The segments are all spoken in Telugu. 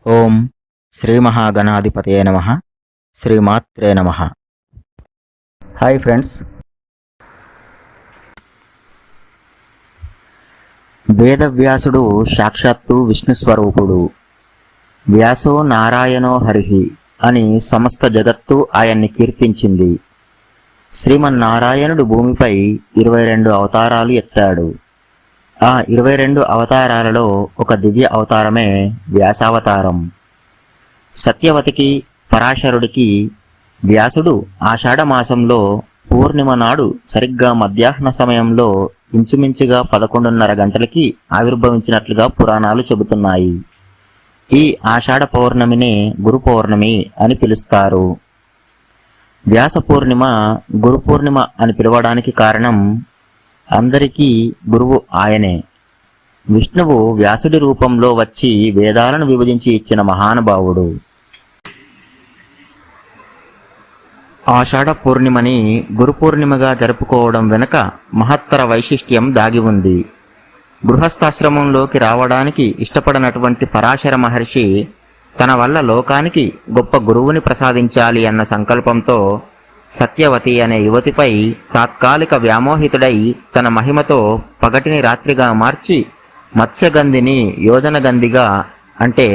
ఓం శ్రీ మహాగణాధిపతయే నమః. శ్రీమాత్రే నమః. హాయ్ ఫ్రెండ్స్, వేదవ్యాసుడు సాక్షాత్తు విష్ణు స్వరూపుడు. వ్యాసో నారాయణో హరిః అని సమస్త జగత్తు ఆయన్ని కీర్తించింది. శ్రీమన్నారాయణుడు భూమిపై 22 అవతారాలు ఎత్తాడు. ఆ 22 అవతారాలలో ఒక దివ్య అవతారమే వ్యాసావతారం. సత్యవతికి పరాశరుడికి వ్యాసుడు ఆషాఢమాసంలో పూర్ణిమ నాడు సరిగ్గా మధ్యాహ్న సమయంలో ఇంచుమించుగా 11:30 గంటలకి ఆవిర్భవించినట్లుగా పురాణాలు చెబుతున్నాయి. ఈ ఆషాఢ పౌర్ణమినే గురు పౌర్ణమి అని పిలుస్తారు. వ్యాస పూర్ణిమ గురు పూర్ణిమ అని పిలవడానికి కారణం, అందరికీ గురువు ఆయనే. విష్ణువు వ్యాసుడి రూపంలో వచ్చి వేదాలను విభజించి ఇచ్చిన మహానుభావుడు. ఆషాఢ పూర్ణిమని గురు పూర్ణిమగా జరుపుకోవడం వెనుక మహత్తర వైశిష్ట్యం దాగి ఉంది. గృహస్థాశ్రమంలోకి రావడానికి ఇష్టపడనటువంటి పరాశర మహర్షి తన వల్ల లోకానికి గొప్ప గురువుని ప్రసాదించాలి అన్న సంకల్పంతో సత్యవతి అనే యువతిపై తాత్కాలిక వ్యామోహితుడై తన మహిమతో పగటిని రాత్రిగా మార్చి మత్స్యగంధిని యోజనగంధిగా, అంటే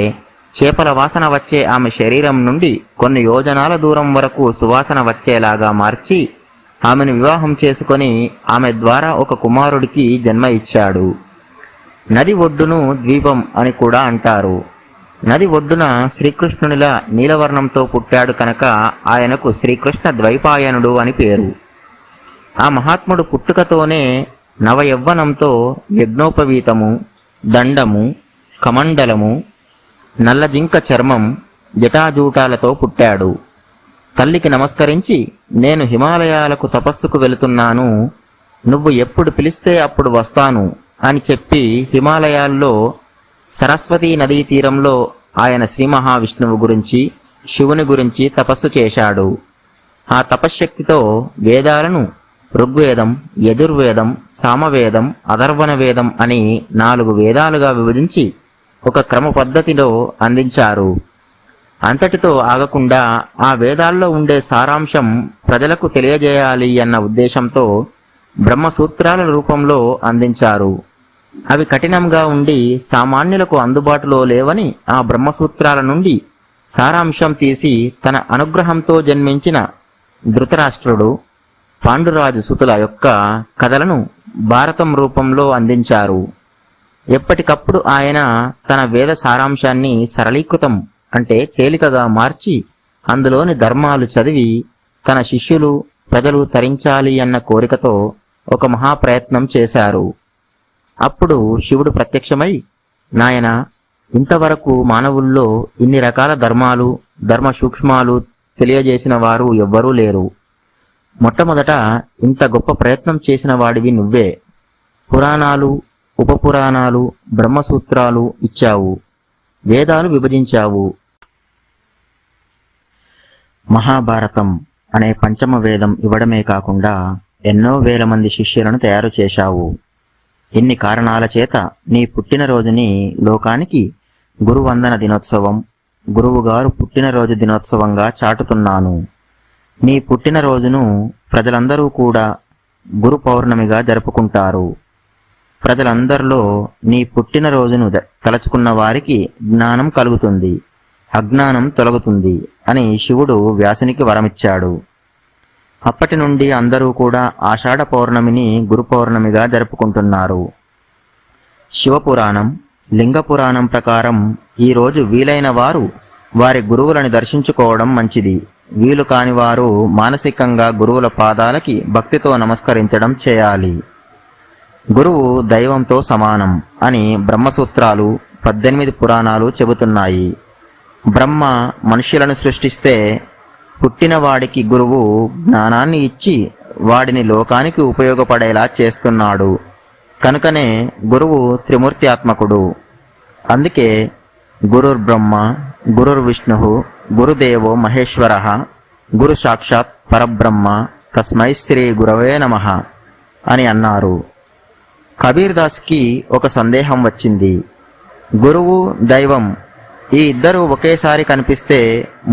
చేపల వాసన వచ్చే ఆమె శరీరం నుండి కొన్ని యోజనాల దూరం వరకు సువాసన వచ్చేలాగా మార్చి ఆమెను వివాహం చేసుకొని ఆమె ద్వారా ఒక కుమారుడికి జన్మ ఇచ్చాడు. నది ఒడ్డును ద్వీపం అని కూడా అంటారు. నది ఒడ్డున శ్రీకృష్ణునిలా నీలవర్ణంతో పుట్టాడు కనుక ఆయనకు శ్రీకృష్ణ ద్వైపాయనుడు అని పేరు. ఆ మహాత్ముడు పుట్టుకతోనే నవయవ్వనంతో యజ్ఞోపవీతము, దండము, కమండలము, నల్లజింక చర్మం, జటాజూటాలతో పుట్టాడు. తల్లికి నమస్కరించి, నేను హిమాలయాలకు తపస్సుకు వెళుతున్నాను, నువ్వు ఎప్పుడు పిలిస్తే అప్పుడు వస్తాను అని చెప్పి హిమాలయాల్లో సరస్వతీ నదీ తీరంలో ఆయన శ్రీ మహావిష్ణువు గురించి, శివుని గురించి తపస్సు చేశాడు. ఆ తపశ్శక్తితో వేదాలను ఋగ్వేదం, యజుర్వేదం, సామవేదం, అథర్వణ వేదం అని 4 వేదాలుగా విభజించి ఒక క్రమ పద్ధతిలో అందించారు. అంతటితో ఆగకుండా ఆ వేదాల్లో ఉండే సారాంశం ప్రజలకు తెలియజేయాలి అన్న ఉద్దేశంతో బ్రహ్మసూత్రాల రూపంలో అందించారు. అవి కఠినంగా ఉండి సామాన్యులకు అందుబాటులో లేవని ఆ బ్రహ్మసూత్రాల నుండి సారాంశం తీసి తన అనుగ్రహంతో జన్మించిన ధృతరాష్ట్రుడు, పాండురాజు సుతుల యొక్క కథలను భారతం రూపంలో అందించారు. ఎప్పటికప్పుడు ఆయన తన వేద సారాంశాన్ని సరళీకృతం, అంటే తేలికగా మార్చి అందులోని ధర్మాలు చదివి తన శిష్యులు, ప్రజలు తరించాలి అన్న కోరికతో ఒక మహాప్రయత్నం చేశారు. అప్పుడు శివుడు ప్రత్యక్షమై, నాయన, ఇంతవరకు మానవుల్లో ఇన్ని రకాల ధర్మాలు, ధర్మ సూక్ష్మాలు తెలియజేసిన వారు ఎవ్వరూ లేరు. మొట్టమొదట ఇంత గొప్ప ప్రయత్నం చేసిన వాడివి నువ్వే. పురాణాలు, ఉపపురాణాలు, బ్రహ్మసూత్రాలు ఇచ్చావు, వేదాలు విభజించావు. మహాభారతం అనే పంచమ వేదం ఇవ్వడమే కాకుండా ఎన్నో వేల మంది శిష్యులను తయారు చేశావు. ఇన్ని కారణాల చేత నీ పుట్టినరోజుని లోకానికి గురువందన దినోత్సవం, గురువుగారు పుట్టినరోజు దినోత్సవంగా చాటుతున్నాను. నీ పుట్టినరోజును ప్రజలందరూ కూడా గురు పౌర్ణమిగా జరుపుకుంటారు. ప్రజలందరిలో నీ పుట్టినరోజును తలచుకున్న వారికి జ్ఞానం కలుగుతుంది, అజ్ఞానం తొలగుతుంది అని శివుడు వ్యాసునికి వరమిచ్చాడు. అప్పటి నుండి అందరూ కూడా ఆషాఢ పౌర్ణమిని గురు పౌర్ణమిగా జరుపుకుంటున్నారు. శివపురాణం, లింగ పురాణం ప్రకారం ఈరోజు వీలైన వారు వారి గురువులను దర్శించుకోవడం మంచిది. వీలు కాని వారు మానసికంగా గురువుల పాదాలకి భక్తితో నమస్కరించడం చేయాలి. గురువు దైవంతో సమానం అని బ్రహ్మసూత్రాలు, 18 పురాణాలు చెబుతున్నాయి. బ్రహ్మ మనుష్యులను సృష్టిస్తే పుట్టినవాడికి గురువు జ్ఞానాన్ని ఇచ్చి వాడిని లోకానికి ఉపయోగపడేలా చేస్తున్నాడు. కనుకనే గురువు త్రిమూర్త్యాత్మకుడు. అందుకే గురుర్బ్రహ్మ, గురుర్విష్ణు, గురుదేవో మహేశ్వర, గురు సాక్షాత్ పరబ్రహ్మ, తస్మై శ్రీ గురవే నమః అని అన్నారు. కబీర్ దాస్కి ఒక సందేహం వచ్చింది. గురువు, దైవం ఈ ఇద్దరు ఒకేసారి కనిపిస్తే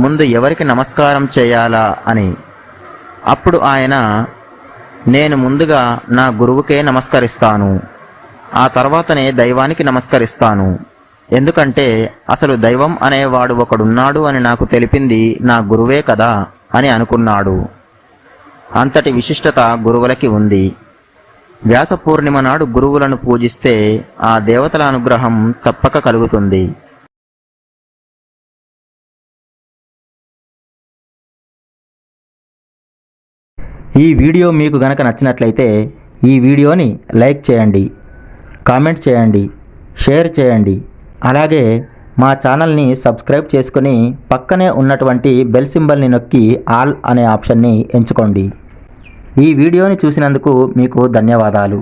ముందు ఎవరికి నమస్కారం చేయాలా అని. అప్పుడు ఆయన, నేను ముందుగా నా గురువుకే నమస్కరిస్తాను, ఆ తర్వాతనే దైవానికి నమస్కరిస్తాను. ఎందుకంటే అసలు దైవం అనేవాడు ఒకడున్నాడు అని నాకు తెలిపింది నా గురువే కదా అని అనుకున్నాడు. అంతటి విశిష్టత గురువులకి ఉంది. వ్యాస పూర్ణిమ నాడు గురువులను పూజిస్తే ఆ దేవతల అనుగ్రహం తప్పక కలుగుతుంది. ఈ వీడియో మీకు గనక నచ్చినట్లయితే ఈ వీడియోని లైక్ చేయండి, కామెంట్ చేయండి, షేర్ చేయండి. అలాగే మా ఛానల్ని సబ్స్క్రైబ్ చేసుకుని పక్కనే ఉన్నటువంటి బెల్ సింబల్ని నొక్కి ఆల్ అనే ఆప్షన్ని ఎంచుకోండి. ఈ వీడియోని చూసినందుకు మీకు ధన్యవాదాలు.